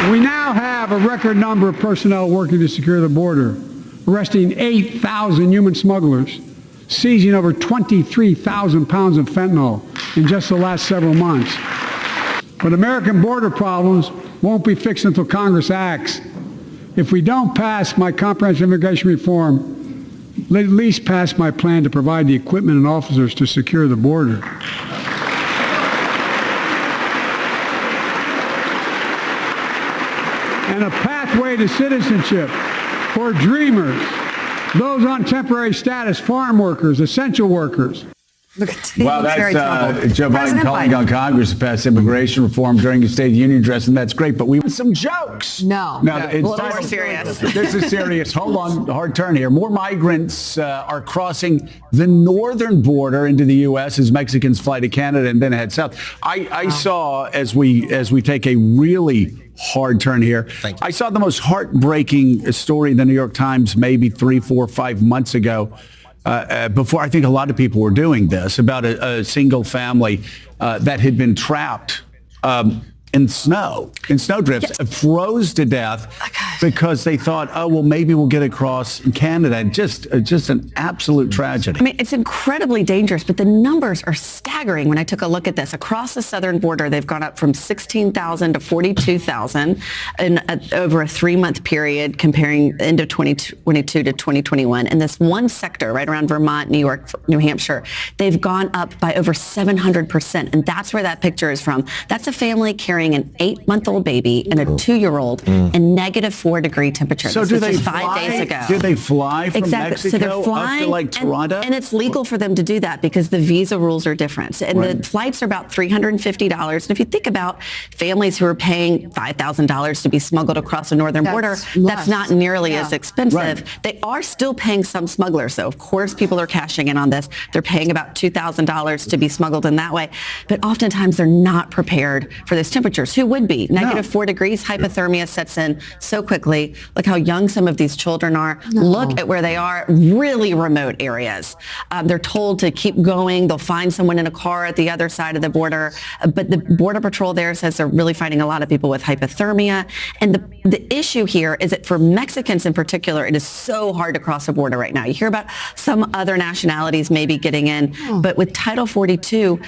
We now have a record number of personnel working to secure the border, arresting 8,000 human smugglers, seizing over 23,000 pounds of fentanyl in just the last several months. But American border problems won't be fixed until Congress acts. If we don't pass my comprehensive immigration reform, let at least pass my plan to provide the equipment and officers to secure the border. And a pathway to citizenship for dreamers, those on temporary status, farm workers, essential workers. Well, that's Joe Biden calling on Congress to pass immigration reform during his State of the Union address, and that's great. But we want some jokes. No, it's more serious. This is serious. Hold on, hard turn here. More migrants are crossing the northern border into the U.S. as Mexicans fly to Canada and then head south. I saw, as we take a really hard turn here, I saw the most heartbreaking story in the New York Times maybe 3, 4, 5 months ago. Before I think a lot of people were doing this, about a single family that had been trapped in snowdrifts, froze to death because they thought, oh, well, maybe we'll get across in Canada. Just an absolute tragedy. I mean, it's incredibly dangerous, but the numbers are staggering when I took a look at this. Across the southern border, they've gone up from 16,000 to 42,000 in over a 3-month period, comparing the end of 2022 to 2021. And this one sector right around Vermont, New York, New Hampshire, they've gone up by over 700%. And that's where that picture is from. That's a family carrying an 8-month-old baby and a 2-year-old in negative 4-degree temperatures. So do they just fly? 5 days ago. Do they fly from Exactly. So they're Mexico flying, up to like Toronto? and it's legal for them to do that because the visa rules are different. And the flights are about $350. And if you think about families who are paying $5,000 to be smuggled across the northern border, that's not nearly as expensive. They are still paying some smugglers, though. Of course, people are cashing in on this. They're paying about $2,000 to be smuggled in that way. But oftentimes they're not prepared for those temperatures. Who would be? Negative 4 degrees, hypothermia sets in so quickly. Look how young some of these children are. Look at where they are, really remote areas. They're told to keep going. They'll find someone in a car at the other side of the border. But the Border Patrol there says they're really finding a lot of people with hypothermia. And the issue here is that for Mexicans in particular, it is so hard to cross the border right now. You hear about some other nationalities maybe getting in, but with Title 42,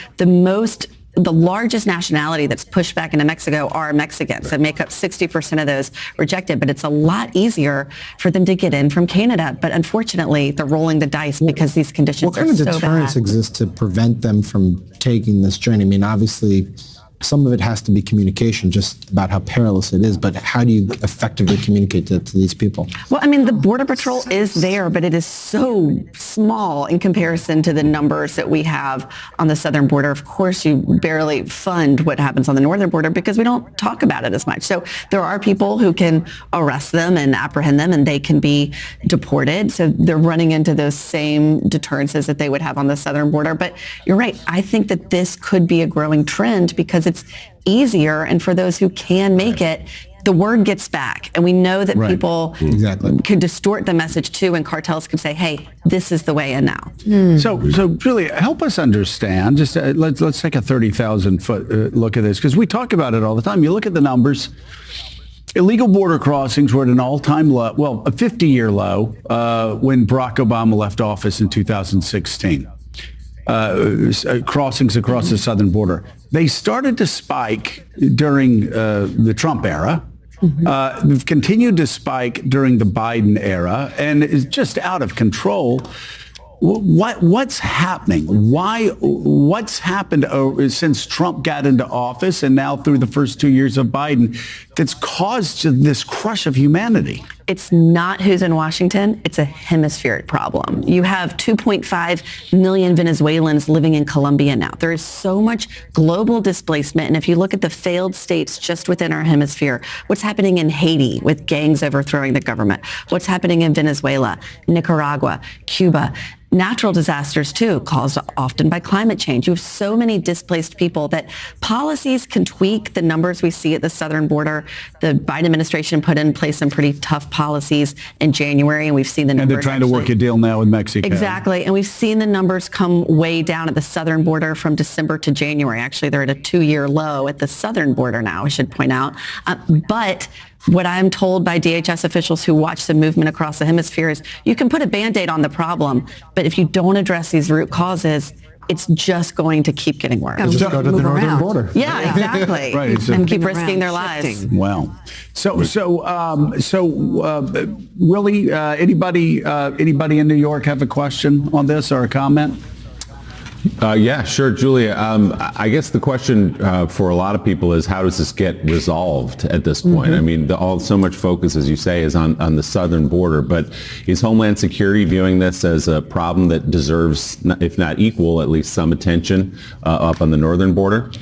the largest nationality that's pushed back into Mexico are Mexicans that make up 60% of those rejected. But it's a lot easier for them to get in from Canada. But unfortunately, they're rolling the dice because these conditions are so bad. What kind of deterrence exists to prevent them from taking this journey? I mean, obviously, some of it has to be communication, just about how perilous it is, but how do you effectively communicate that to these people? Well, I mean, the Border Patrol is there, but it is so small in comparison to the numbers that we have on the southern border. Of course, you barely fund what happens on the northern border because we don't talk about it as much. So there are people who can arrest them and apprehend them, and they can be deported. So they're running into those same deterrences that they would have on the southern border. But you're right. I think that this could be a growing trend because it's easier, and for those who can make it, the word gets back. And we know that people could distort the message too, and cartels could say, hey, this is the way in now. So Julia, help us understand, just let's take a 30,000 foot look at this, because we talk about it all the time. You look at the numbers. Illegal border crossings were at an all-time low, well, a 50-year low when Barack Obama left office in 2016. Crossings across the southern border. They started to spike during the Trump era. They've continued to spike during the Biden era, and is just out of control. What's happening? What's happened since Trump got into office and now through the first 2 years of Biden that's caused this crush of humanity? It's not who's in Washington. It's a hemispheric problem. You have 2.5 million Venezuelans living in Colombia now. There is so much global displacement. And if you look at the failed states just within our hemisphere, what's happening in Haiti with gangs overthrowing the government, what's happening in Venezuela, Nicaragua, Cuba, natural disasters too, caused often by climate change. You have so many displaced people that policies can tweak the numbers we see at the southern border. The Biden administration put in place some pretty tough policies in January, and we've seen the numbers. And they're trying to work a deal now with Mexico. Exactly. And we've seen the numbers come way down at the southern border from December to January. Actually, they're at a 2-year low at the southern border now, I should point out. But what I'm told by DHS officials who watch the movement across the hemisphere is you can put a Band-Aid on the problem, but if you don't address these root causes, it's just going to keep getting worse. Just go to the northern border. Yeah, exactly. Right. And keep risking their lives. Well, really, anybody in New York have a question on this or a comment? Yeah, sure, Julia. I guess the question for a lot of people is how does this get resolved at this point? Mm-hmm. I mean, so much focus, as you say, is on the southern border, but is Homeland Security viewing this as a problem that deserves, if not equal, at least some attention up on the northern border?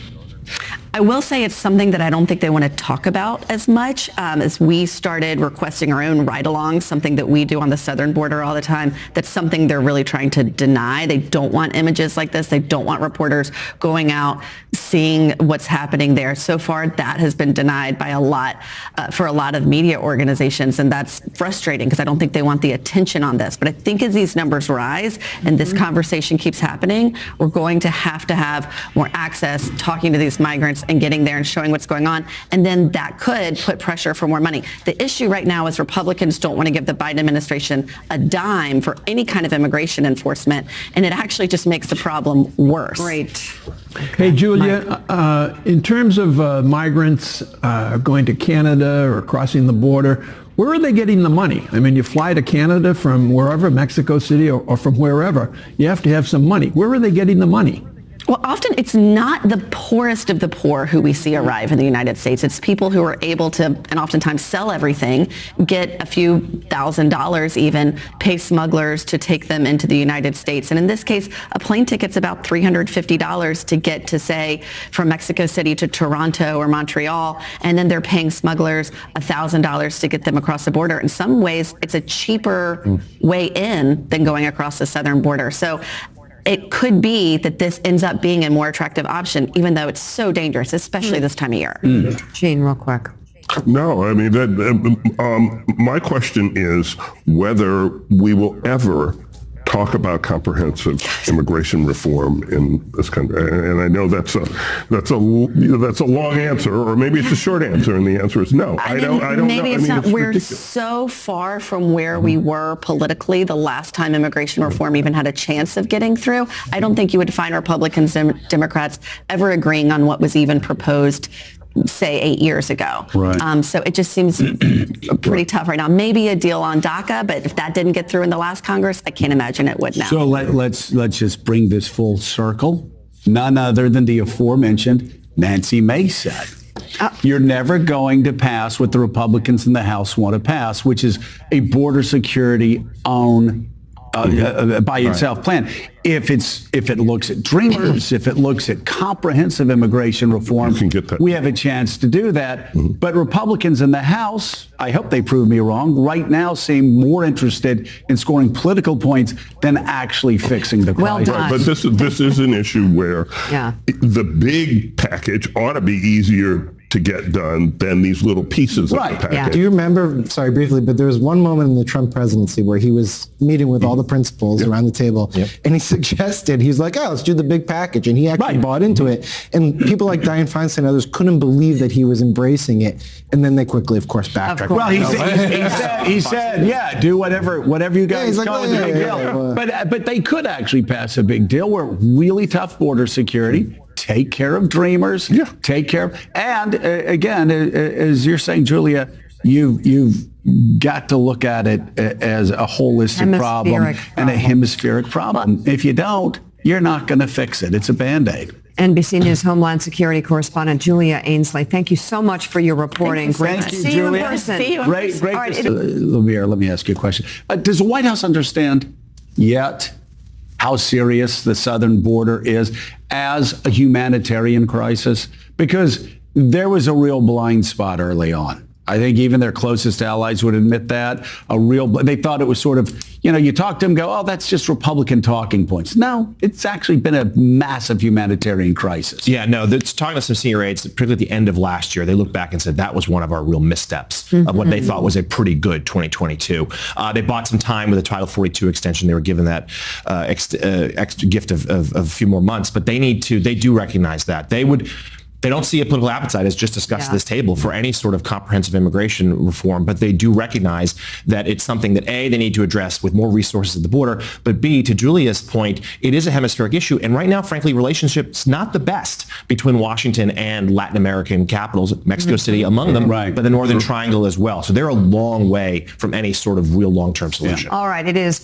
I will say it's something that I don't think they want to talk about as much. As we started requesting our own ride-alongs, something that we do on the southern border all the time, that's something they're really trying to deny. They don't want images like this. They don't want reporters going out, seeing what's happening there. So far, that has been denied by for a lot of media organizations, and that's frustrating because I don't think they want the attention on this. But I think as these numbers rise and this conversation keeps happening, we're going to have more access, talking to these migrants and getting there and showing what's going on. And then that could put pressure for more money. The issue right now is Republicans don't want to give the Biden administration a dime for any kind of immigration enforcement. And it actually just makes the problem worse. Great. Hey, Julia, in terms of migrants going to Canada or crossing the border, where are they getting the money? I mean, you fly to Canada from wherever, Mexico City or from wherever, you have to have some money. Where are they getting the money? Well, often it's not the poorest of the poor who we see arrive in the United States. It's people who are able to, and oftentimes sell everything, get a few $1,000s even, pay smugglers to take them into the United States. And in this case, a plane ticket's about $350 to get to, say, from Mexico City to Toronto or Montreal, and then they're paying smugglers $1,000 to get them across the border. In some ways, it's a cheaper way in than going across the southern border. So it could be that this ends up being a more attractive option, even though it's so dangerous, especially this time of year. Gene, real quick. No, I mean, my question is whether we will ever talk about comprehensive immigration reform in this country. And I know that's a long answer, or maybe it's a short answer, and the answer is no. I don't know. Maybe it's not. We're ridiculous. so far from where we were politically the last time immigration reform even had a chance of getting through. I don't think you would find Republicans and Democrats ever agreeing on what was even proposed, say, 8 years ago. Right. So it just seems pretty tough right now. Maybe a deal on DACA, but if that didn't get through in the last Congress, I can't imagine it would now. So let's just bring this full circle. None other than the aforementioned Nancy Mace said. You're never going to pass what the Republicans in the House want to pass, which is a border security by itself plan. If it looks at dreamers, if it looks at comprehensive immigration reform, we have a chance to do that. But Republicans in the House, I hope they prove me wrong, right now seem more interested in scoring political points than actually fixing the crisis. Well done. But this is an issue where the big package ought to be easier to get done than these little pieces of the package. Yeah. Do you remember, sorry, briefly, but there was one moment in the Trump presidency where he was meeting with all the principals around the table, and he suggested, he's like, let's do the big package, and he actually bought into it. And people like Dianne Feinstein and others couldn't believe that he was embracing it, and then they quickly, of course, backtracked. Well, he said, yeah, do whatever you guys call it a big deal. But they could actually pass a big deal where really tough border security, take care of dreamers, take care of, and again, as you're saying, Julia, you've got to look at it as a holistic problem and a hemispheric problem. If you don't, you're not going to fix it. It's a Band-Aid. NBC News Homeland Security correspondent Julia Ainsley, thank you so much for your reporting. Great to see you in person. Great. Right. Let me ask you a question. Does the White House understand yet how serious the southern border is as a humanitarian crisis? Because there was a real blind spot early on. I think even their closest allies would admit that. They thought it was sort of, you talk to them, go, oh, that's just Republican talking points. No, it's actually been a massive humanitarian crisis. Yeah, no, talking to some senior aides, particularly at the end of last year, they looked back and said that was one of our real missteps of what they thought was a pretty good 2022. They bought some time with a Title 42 extension. They were given that extra gift of a few more months, but they do recognize that. They don't see a political appetite, as just discussed at this table, for any sort of comprehensive immigration reform, but they do recognize that it's something that A, they need to address with more resources at the border, but B, to Julia's point, it is a hemispheric issue, and right now, frankly, relationship's not the best between Washington and Latin American capitals, Mexico City among them, but the Northern Triangle as well. So they're a long way from any sort of real long-term solution. All right, it is